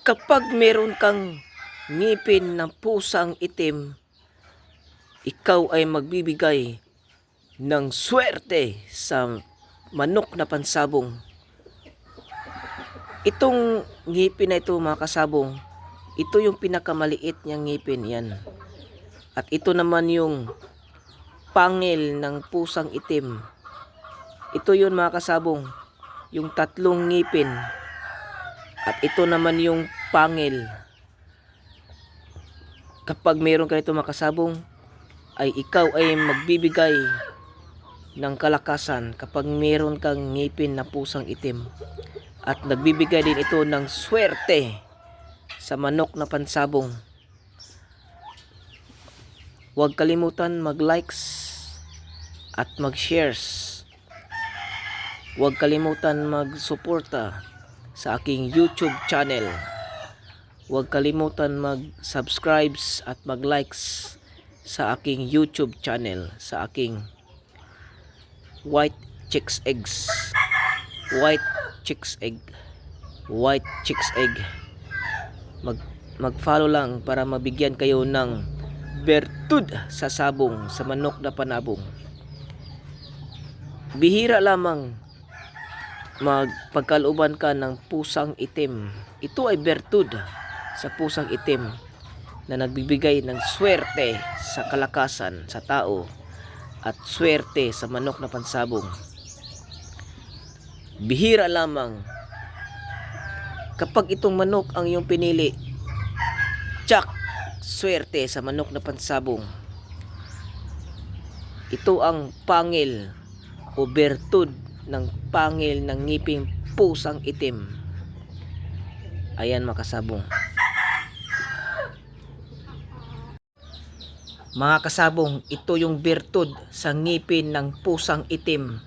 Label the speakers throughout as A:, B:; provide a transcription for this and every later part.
A: Kapag meron kang ngipin ng pusang itim, ikaw ay magbibigay ng swerte sa manok na pansabong. Itong ngipin na ito, mga kasabong, ito yung pinakamaliit niyang ngipin yan. At ito naman yung pangil ng pusang itim. Ito yun, mga kasabong, yung tatlong ngipin. At ito naman yung pangil. Kapag mayroon ka nito, mga kasabong, ay ikaw ay magbibigay ng kalakasan kapag mayroon kang ngipin na pusang itim. At nagbibigay din ito ng swerte sa manok na pansabong. Huwag kalimutan mag-likes at mag-shares. Huwag kalimutan mag-suporta sa aking YouTube channel. Huwag kalimutan mag-subscribe at mag-likes sa aking YouTube channel, sa aking White Chicks Eggs. White Chicks Egg. White Chicks Egg. Mag-follow lang para mabigyan kayo ng bertud sa sabong sa manok na panabong. Bihira lamang magpagkalooban ka ng pusang itim. Ito ay bertud sa pusang itim na nagbibigay ng swerte sa kalakasan sa tao at swerte sa manok na pansabong. Bihira lamang kapag itong manok ang iyong pinili, tsak, swerte sa manok na pansabong. Ito ang pangil o bertud ng pangil ng ngiping pusang itim. Ayan, makasabong. Mga kasabong, ito yung bertud sa ngipin ng pusang itim.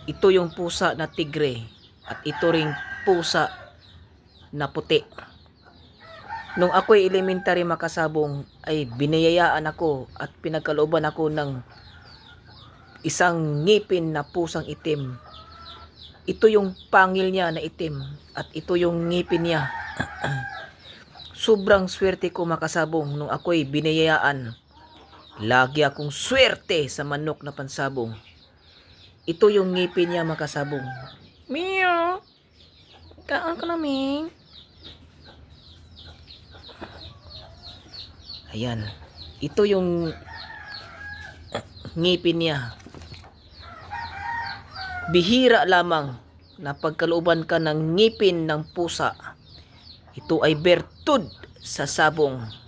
A: Ito yung pusa na tigre at ito ring pusa na puti. Nung ako'y elementary, makasabong, ay biniyayaan ako at pinagkalooban ako ng isang ngipin na pusang itim. Ito yung pangil niya na itim at ito yung ngipin niya. Sobrang swerte ko, makasabong, nung ako'y biniyayaan. Lagi akong swerte sa manok na pansabong. Ito yung ngipin niya, makasabong. Meow! Kaan ka namin. Ayan. Ito yung ngipin niya. Bihira lamang na pagkalooban ka ng ngipin ng pusa. Ito ay bertud sa sabong.